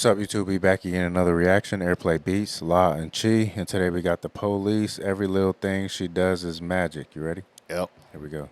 What's up, YouTube? We back again. Another reaction. Airplay Beats, La and Chi. And today we got the Police. Every little thing she does is magic. You ready? Yep. Here we go.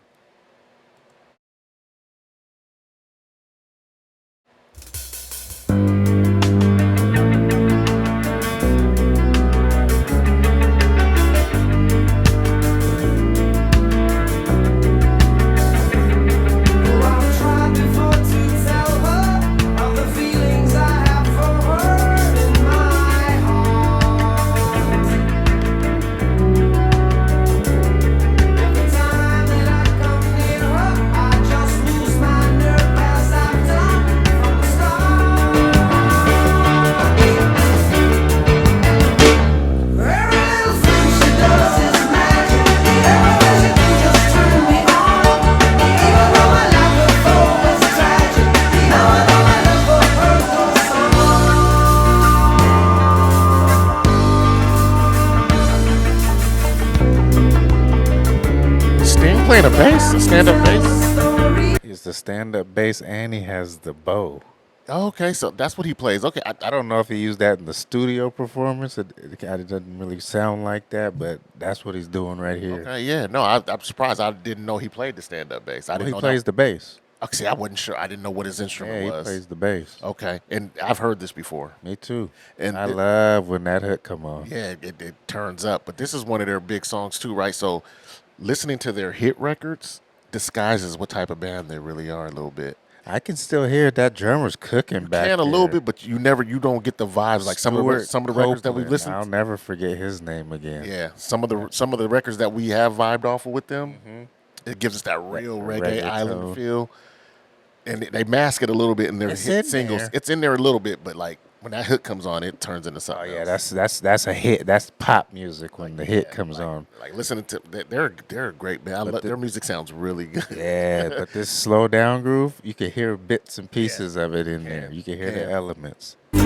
Sting playing a bass, a stand-up bass. He's the stand-up bass and he has the bow. Oh, okay, so that's what he plays. Okay, I don't know if he used that in the studio performance. It doesn't really sound like that, but that's what he's doing right here. Okay, yeah. No, I'm surprised. I didn't know he played the stand-up bass. I didn't know he plays the bass. Okay, see, I wasn't sure. I didn't know what his instrument was. He plays the bass. Okay, and I've heard this before. Me too. And I love when that hook come on. Yeah, it turns up. But this is one of their big songs too, right? So listening to their hit records disguises what type of band they really are a little bit. I can still hear that drummer's cooking back there. A little bit, but you don't get the vibes like some of the records that we've listened to. I'll never forget his name again. Yeah, some of the records that we have vibed off with them, it gives us that real reggae island feel. And they mask it a little bit in their hit singles. It's in there a little bit, but like when that hook comes on, it turns into something. Oh yeah, that's a hit. That's pop music when the hit comes on. Like listening to they're a great band. Their music sounds really good. Yeah, but this slow down groove, you can hear bits and pieces of it in there. You can hear the elements. Yeah.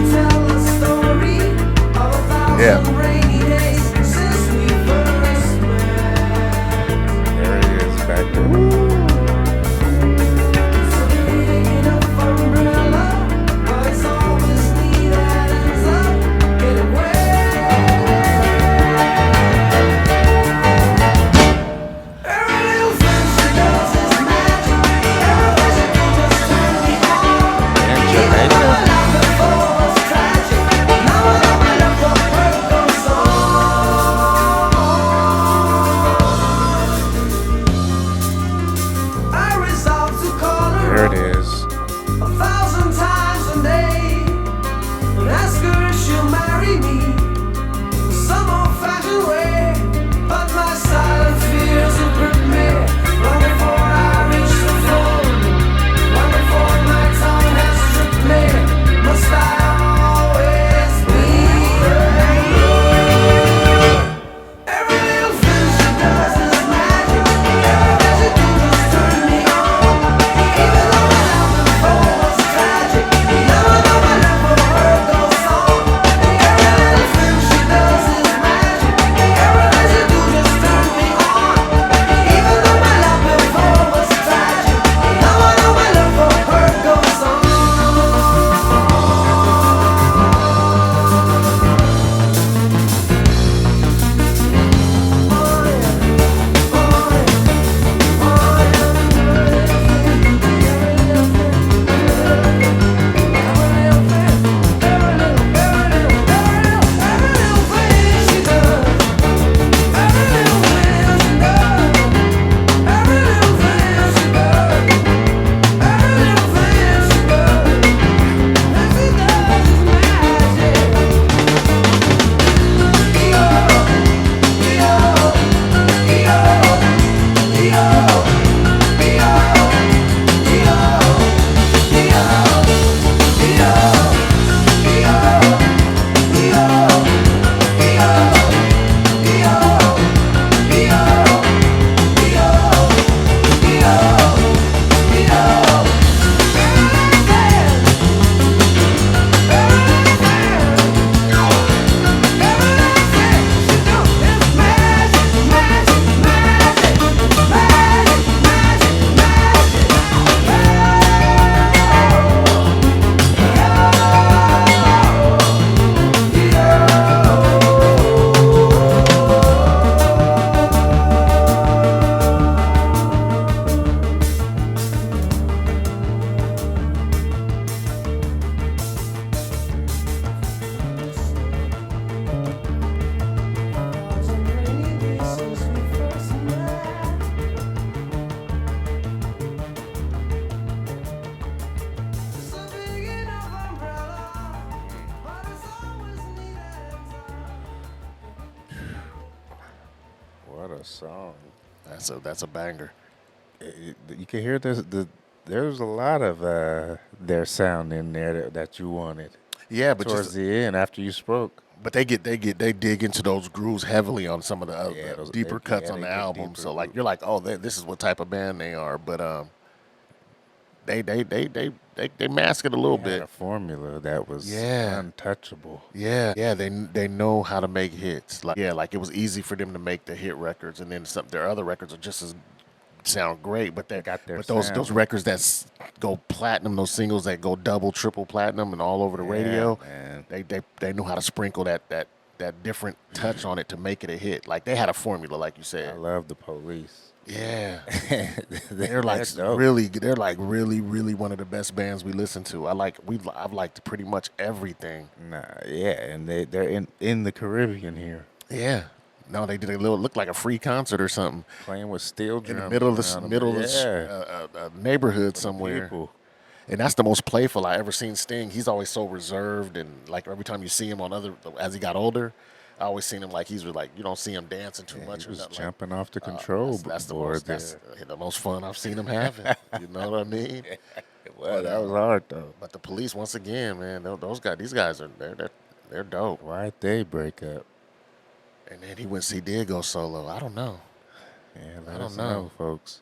There it is back there. What a song. That's a banger. You can hear there's a lot of their sound in there that you wanted Yeah, but towards the end after you spoke. but they dig into those grooves heavily on some of the Yeah, other those deeper cuts on they the get album. deeper. So like you're like, oh, this is what type of band they are. But they mask it a little They had bit. a formula that was Yeah. untouchable. Yeah, they know how to make hits. Like yeah, like it was easy for them to make the hit records, and then some their other records are just as sound great, but They got their those sound. records that go platinum, those singles that go double, triple platinum, and all over the radio, man. they know how to sprinkle that different touch on it to make it a hit. Like they had a formula, like you I said. love the Police. Yeah, They're dope. they're like really one of the best bands we listen to. I've liked pretty much everything. Nah, yeah, and they're in the Caribbean here, Yeah. No, they did a little look like a free concert or something playing with steel in drums the middle of the around 'em. middle of Yeah, a neighborhood for the somewhere. people. And that's the most playful I ever seen Sting. He's always so reserved, and like every time you see him as he got older, I always seen him like he's like you don't see him dancing too much He or was nothing. jumping off the control That's the board most there. that's the most fun I've seen him having. You know what I mean? Well, that was hard though. But the Police once again, man, these guys are they're dope. Why'd they break up? And then he did go solo. I don't know. Yeah, I let don't us know. know, folks.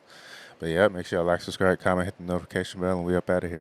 But yeah, make sure y'all like, subscribe, comment, hit the notification bell, and we up out of here.